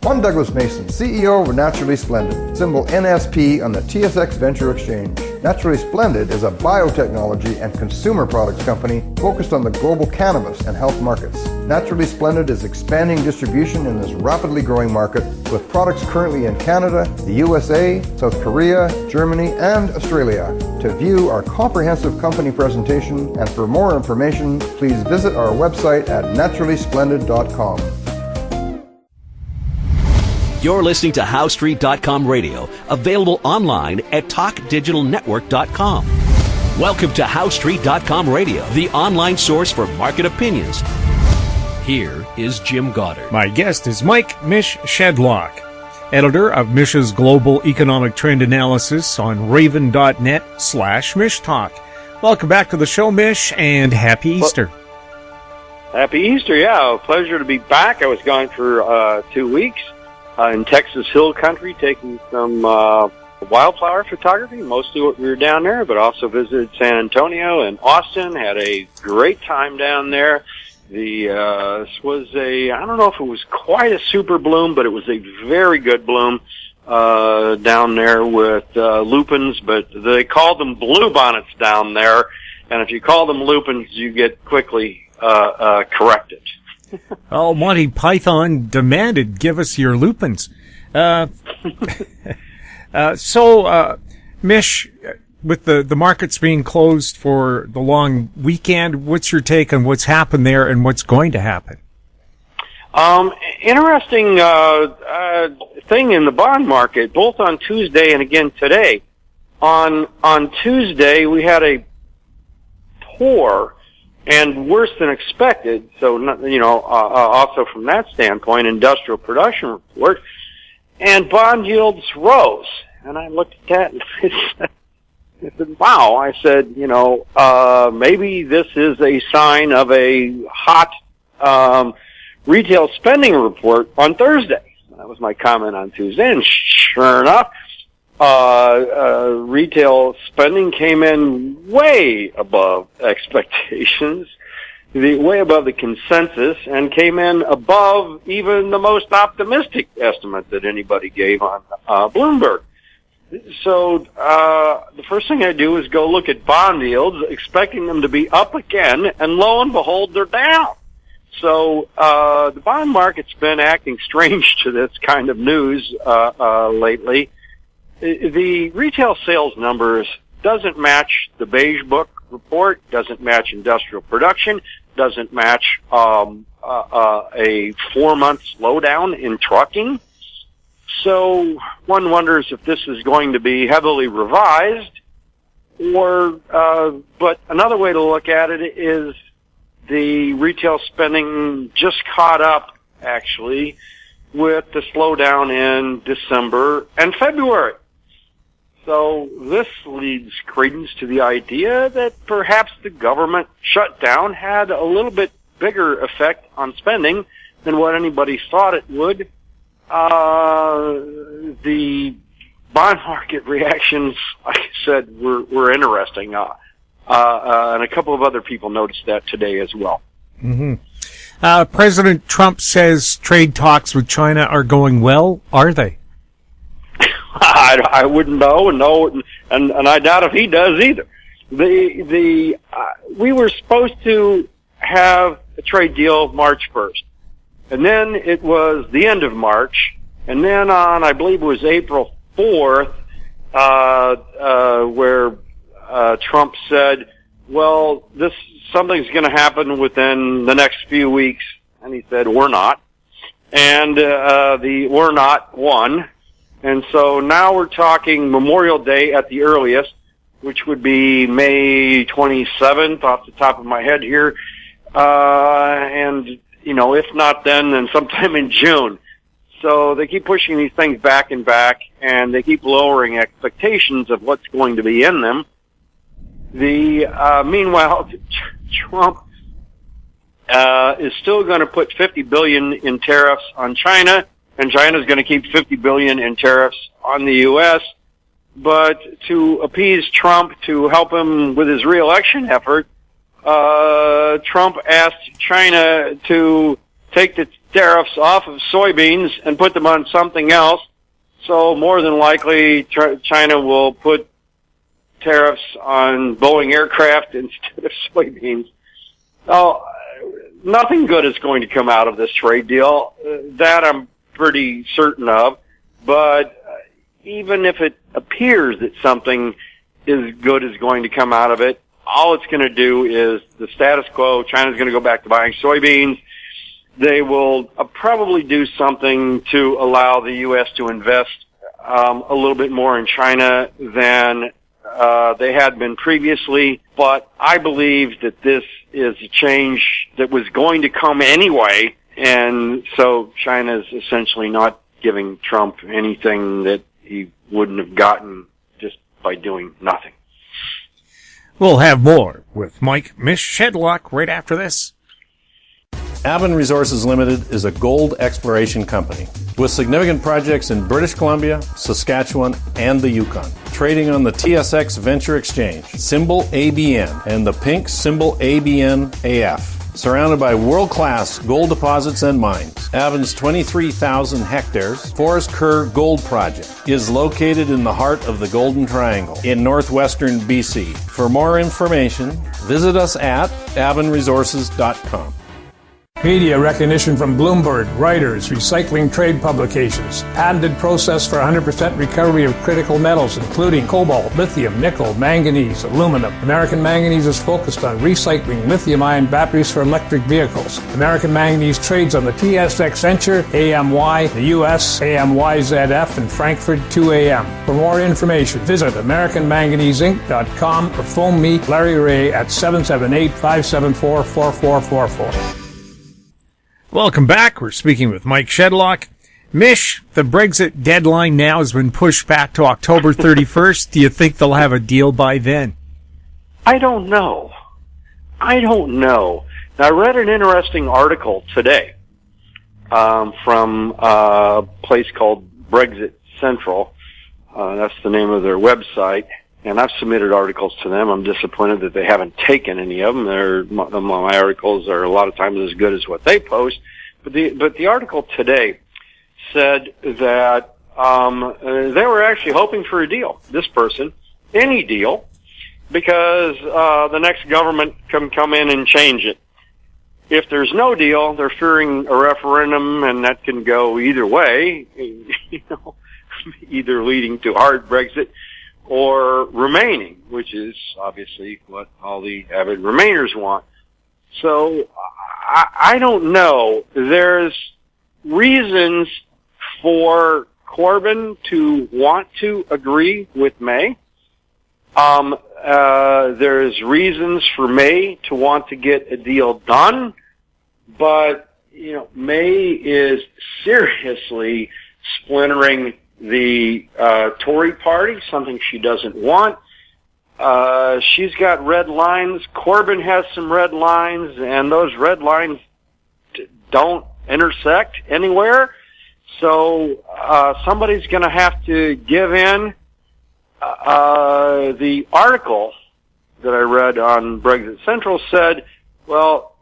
I'm Douglas Mason, CEO of Naturally Splendid, symbol NSP on the TSX Venture Exchange. Naturally Splendid is a biotechnology and consumer products company focused on the global cannabis and health markets. Naturally Splendid is expanding distribution in this rapidly growing market with products currently in Canada, the USA, South Korea, Germany, and Australia. To view our comprehensive company presentation and for more information, please visit our website at naturallysplendid.com. You're listening to HowStreet.com radio, available online at TalkDigitalNetwork.com. Welcome to HowStreet.com radio, the online source for market opinions. Here is Jim Goddard. My guest is Mish Shedlock, editor of Mish's Global Economic Trend Analysis on raven.net/Mish Talk. Welcome back to the show, Mish, and happy Easter. Happy Easter, yeah. Pleasure to be back. I was gone for 2 weeks. In Texas Hill Country, taking some wildflower photography. Mostly we were down there, but also visited San Antonio and Austin. Had a great time down there. This was I don't know if it was quite a super bloom, but it was a very good bloom down there with lupins, but they called them bluebonnets down there, and if you call them lupins, you get quickly corrected. Oh, Monty Python demanded, give us your lupins. Mish, with the markets being closed for the long weekend, what's your take on what's happened there and what's going to happen? Interesting thing in the bond market, both on Tuesday and again today. On Tuesday, we had a poor and worse than expected, so, also from that standpoint, industrial production report, and bond yields rose. And I looked at that and I said, wow. I said, maybe this is a sign of a hot retail spending report on Thursday. That was my comment on Tuesday, and sure enough, retail spending came in way above expectations, way above the consensus, and came in above even the most optimistic estimate that anybody gave on Bloomberg. So the first thing I do is go look at bond yields, expecting them to be up again, and lo and behold, they're down. So the bond market's been acting strange to this kind of news lately. The retail sales numbers doesn't match the Beige Book report, doesn't match industrial production, doesn't match a 4-month slowdown in trucking. So one wonders if this is going to be heavily revised, or but another way to look at it is the retail spending just caught up, actually, with the slowdown in December and February. So this leads credence to the idea that perhaps the government shutdown had a little bit bigger effect on spending than what anybody thought it would. The bond market reactions, like I said, were interesting. And a couple of other people noticed that today as well. Mm-hmm. President Trump says trade talks with China are going well. Are they? I wouldn't know, and I doubt if he does either. We were supposed to have a trade deal March 1st, and then it was the end of March, and then on, I believe it was April 4th, where Trump said, well, something's going to happen within the next few weeks, and he said, we're not, and the we're not won. And so now we're talking Memorial Day at the earliest, which would be May 27th off the top of my head here. And, if not then sometime in June. So they keep pushing these things back and back, and they keep lowering expectations of what's going to be in them. Meanwhile, Trump is still going to put $50 billion in tariffs on China, and China's going to keep $50 billion in tariffs on the U.S. But to appease Trump, to help him with his re-election effort, Trump asked China to take the tariffs off of soybeans and put them on something else. So more than likely, China will put tariffs on Boeing aircraft instead of soybeans. Oh, nothing good is going to come out of this trade deal. That I'm pretty certain of. But even if it appears that something is good is going to come out of it, all it's going to do is the status quo. China's going to go back to buying soybeans. They will probably do something to allow the U.S. to invest a little bit more in China than they had been previously. But I believe that this is a change that was going to come anyway, and so China is essentially not giving Trump anything that he wouldn't have gotten just by doing nothing. We'll have more with Mish Shedlock right after this. Avon Resources Limited is a gold exploration company with significant projects in British Columbia, Saskatchewan, and the Yukon. Trading on the TSX Venture Exchange, symbol ABN, and the pink symbol ABN-AF. Surrounded by world-class gold deposits and mines, Avon's 23,000 hectares Forest Kerr Gold Project is located in the heart of the Golden Triangle in northwestern BC. For more information, visit us at avonresources.com. Media recognition from Bloomberg, Reuters, recycling trade publications. Patented process for 100% recovery of critical metals, including cobalt, lithium, nickel, manganese, aluminum. American Manganese is focused on recycling lithium-ion batteries for electric vehicles. American Manganese trades on the TSX Venture, AMY, the US, AMYZF, and Frankfurt 2AM. For more information, visit AmericanManganeseInc.com or phone me, Larry Ray, at 778-574-4444. Welcome back. We're speaking with Mish Shedlock. Mish, the Brexit deadline now has been pushed back to October 31st. Do you think they'll have a deal by then? I don't know. Now, I read an interesting article today from a place called Brexit Central. That's the name of their website. And I've submitted articles to them. I'm disappointed that they haven't taken any of them. My articles are a lot of times as good as what they post. But the article today said that they were actually hoping for a deal. This person, any deal, because the next government can come in and change it. If there's no deal, they're fearing a referendum, and that can go either way. Either leading to hard Brexit or remaining, which is obviously what all the avid remainers want. So I don't know. There's reasons for Corbyn to want to agree with May. There's reasons for May to want to get a deal done, but May is seriously splintering the Tory party, something she doesn't want. She's got red lines. Corbyn has some red lines, and those red lines don't intersect anywhere. So somebody's going to have to give in. The article that I read on Brexit Central said, well,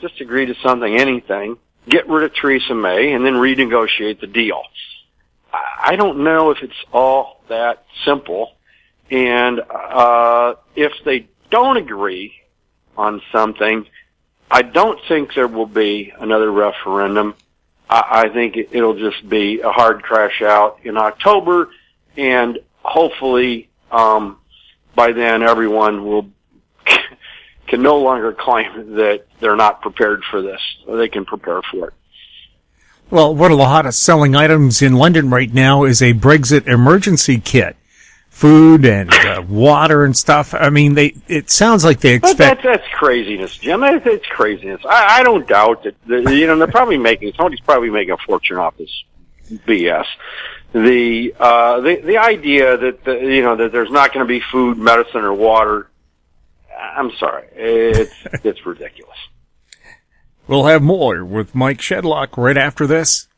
just agree to something, anything, get rid of Theresa May, and then renegotiate the deal. I don't know if it's all that simple. And if they don't agree on something, I don't think there will be another referendum. I think it'll just be a hard crash out in October, and hopefully by then everyone can no longer claim that they're not prepared for this. They can prepare for it. Well, one of the hottest selling items in London right now is a Brexit emergency kit. Food and water and stuff. I mean, it sounds like they expect... That's craziness, Jim. It's craziness. I don't doubt that, they're probably somebody's probably making a fortune off this BS. The idea that, that there's not going to be food, medicine, or water, I'm sorry. It's ridiculous. We'll have more with Mish Shedlock right after this.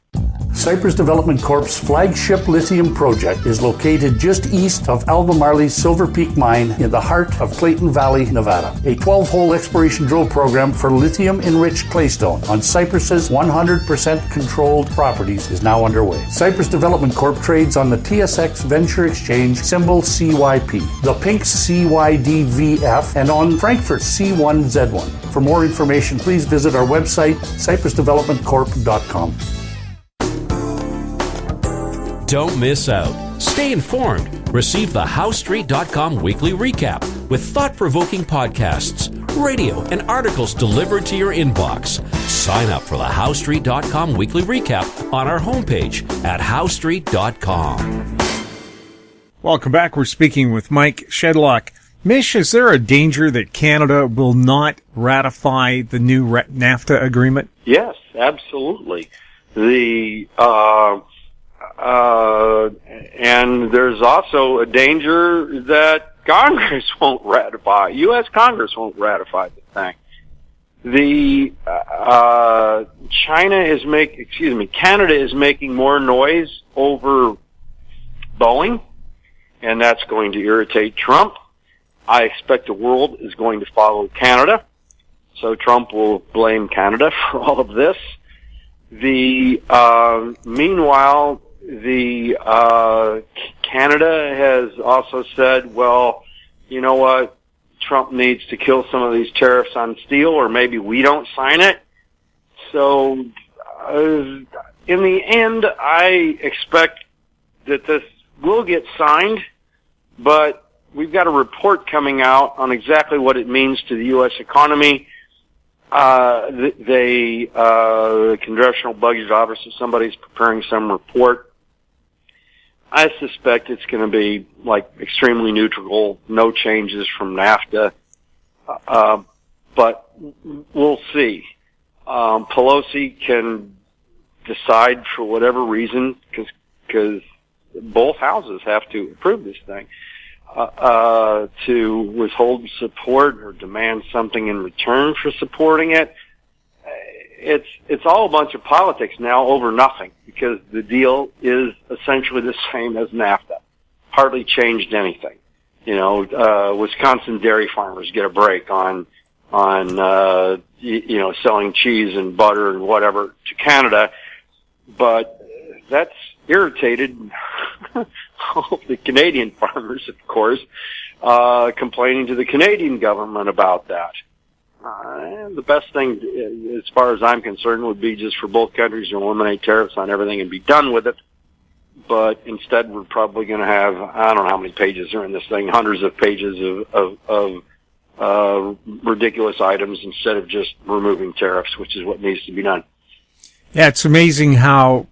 Cypress Development Corp's flagship lithium project is located just east of Albemarle's Silver Peak mine in the heart of Clayton Valley, Nevada. A 12-hole exploration drill program for lithium-enriched claystone on Cypress's 100% controlled properties is now underway. Cypress Development Corp trades on the TSX Venture Exchange, symbol CYP, the Pink's CYDVF, and on Frankfurt's C1Z1. For more information, please visit our website, cypressdevelopmentcorp.com. Don't miss out. Stay informed. Receive the HowStreet.com weekly recap with thought-provoking podcasts, radio, and articles delivered to your inbox. Sign up for the HowStreet.com weekly recap on our homepage at HowStreet.com. Welcome back. We're speaking with Mike Shedlock. Mish, is there a danger that Canada will not ratify the new NAFTA agreement? Yes, absolutely. And there's also a danger that Congress won't ratify. U.S. Congress won't ratify the thing. Canada is making more noise over Boeing, and that's going to irritate Trump. I expect the world is going to follow Canada, so Trump will blame Canada for all of this. Meanwhile, Canada has also said, well, you know what, Trump needs to kill some of these tariffs on steel, or maybe we don't sign it. So, in the end, I expect that this will get signed, but we've got a report coming out on exactly what it means to the U.S. economy. The Congressional Budget Office, if somebody's preparing some report, I suspect it's going to be like extremely neutral, no changes from NAFTA, but we'll see. Pelosi can decide for whatever reason, because both houses have to approve this thing, to withhold support or demand something in return for supporting it. It's all a bunch of politics now over nothing, because the deal is essentially the same as NAFTA. Hardly changed anything. You know, Wisconsin dairy farmers get a break on selling cheese and butter and whatever to Canada, but that's irritated all the Canadian farmers, of course, complaining to the Canadian government about that. The best thing, as far as I'm concerned, would be just for both countries to eliminate tariffs on everything and be done with it. But instead, we're probably going to have, I don't know how many pages are in this thing, hundreds of pages of ridiculous items instead of just removing tariffs, which is what needs to be done. Yeah, it's amazing how,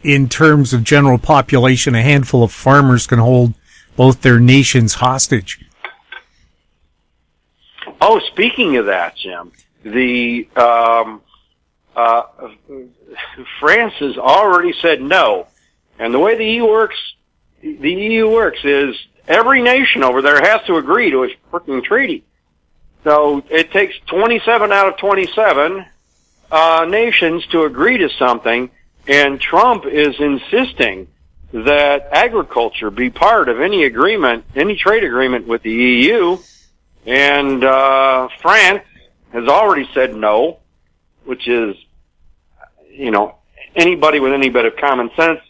in terms of general population, a handful of farmers can hold both their nations hostage. Oh, speaking of that, Jim, France has already said no. And the way the EU works is every nation over there has to agree to a freaking treaty. So it takes 27 out of 27 nations to agree to something, and Trump is insisting that agriculture be part of any agreement, any trade agreement with the EU. And France has already said no, which is, anybody with any bit of common sense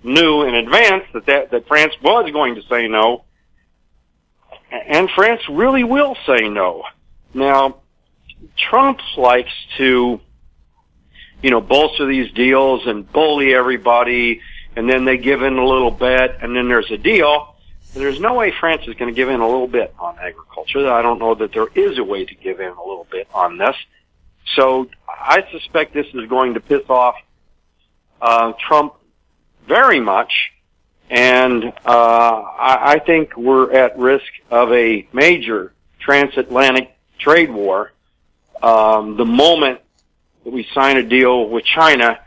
knew in advance that France was going to say no, and France really will say no. Now, Trump likes to, bolster these deals and bully everybody, and then they give in a little bit, and then there's a deal. There's no way France is going to give in a little bit on agriculture. I don't know that there is a way to give in a little bit on this. So I suspect this is going to piss off Trump very much, and I think we're at risk of a major transatlantic trade war. The moment that we sign a deal with China,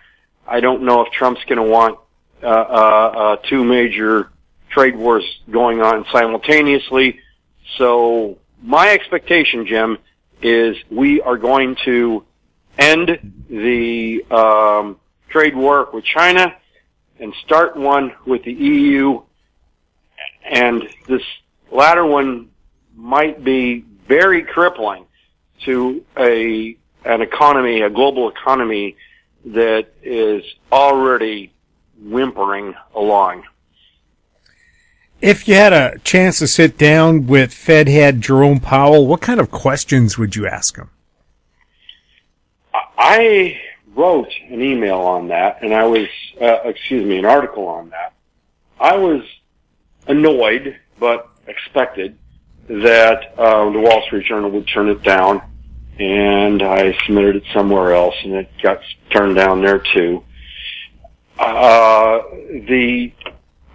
I don't know if Trump's going to want two major trade wars going on simultaneously. So my expectation, Jim, is we are going to end the trade war with China, and start one with the EU, and this latter one might be very crippling to an economy, a global economy that is already whimpering along. If you had a chance to sit down with Fed head Jerome Powell, what kind of questions would you ask him? I wrote an email on that, and I was, an article on that. I was annoyed, but expected that the Wall Street Journal would turn it down, and I submitted it somewhere else, and it got turned down there too.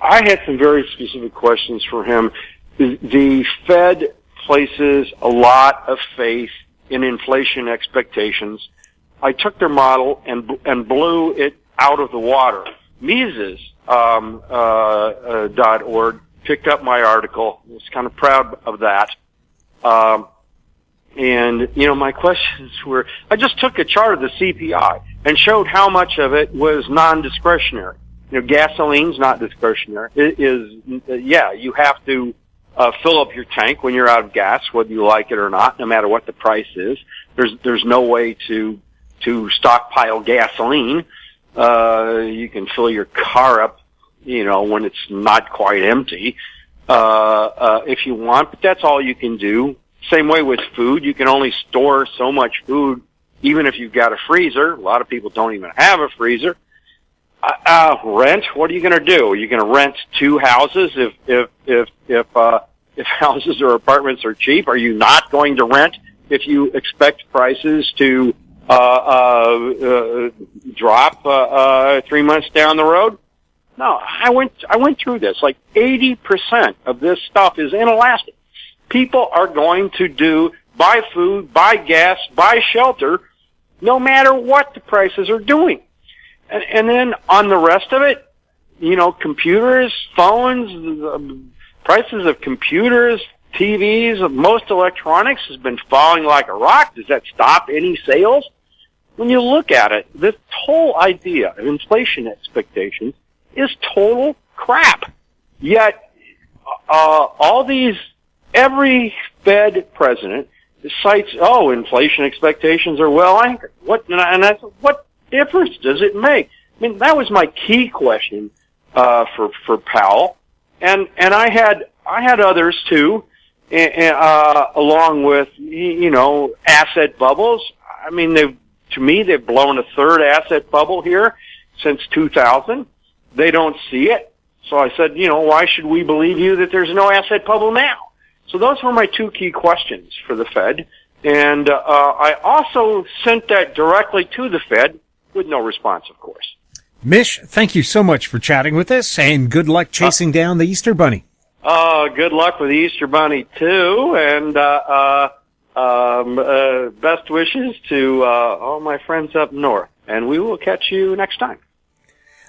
I had some very specific questions for him. The Fed places a lot of faith in inflation expectations. I took their model and blew it out of the water. Mises .org picked up my article. I was kind of proud of that. And my questions were, I just took a chart of the CPI and showed how much of it was non-discretionary. Gasoline's not discretionary. You have to fill up your tank when you're out of gas, whether you like it or not, no matter what the price is. There's no way to stockpile gasoline. You can fill your car up, when it's not quite empty, if you want, but that's all you can do. Same way with food. You can only store so much food, even if you've got a freezer. A lot of people don't even have a freezer. Rent, what are you going to do? Are you going to rent two houses if houses or apartments are cheap? Are you not going to rent if you expect prices to drop 3 months down the road? No, I went through this. Like 80% of this stuff is inelastic. People are going to buy food, buy gas, buy shelter, no matter what the prices are doing. And then on the rest of it, computers, phones, prices of computers, TVs, most electronics has been falling like a rock. Does that stop any sales? When you look at it, this whole idea of inflation expectations is total crap. Yet, every Fed president cites, inflation expectations are well anchored. What difference does it make? I mean, that was my key question for Powell, and I had others too, along with asset bubbles. I mean, they've blown a third asset bubble here since 2000. They don't see it, so I said, why should we believe you that there's no asset bubble now? So those were my two key questions for the Fed, and I also sent that directly to the Fed. With no response, of course. Mish, thank you so much for chatting with us, and good luck chasing down the Easter Bunny. Good luck with the Easter Bunny, too, and best wishes to all my friends up north, and we will catch you next time.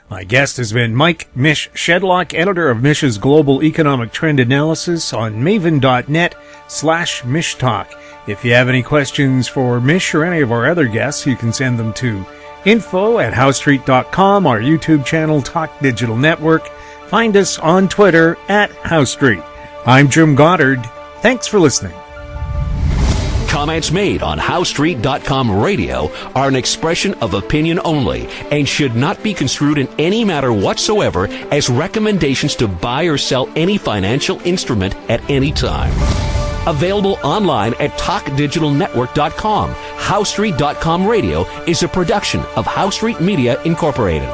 My guest has been Mish Shedlock, editor of Mish's Global Economic Trend Analysis on maven.net/MishTalk. If you have any questions for Mish or any of our other guests, you can send them to info@howestreet.com, our YouTube channel, Talk Digital Network. Find us on Twitter @HowStreet. I'm Jim Goddard. Thanks for listening. Comments made on HowStreet.com radio are an expression of opinion only and should not be construed in any matter whatsoever as recommendations to buy or sell any financial instrument at any time. Available online at TalkDigitalNetwork.com. HowStreet.com radio is a production of HowStreet Media Incorporated.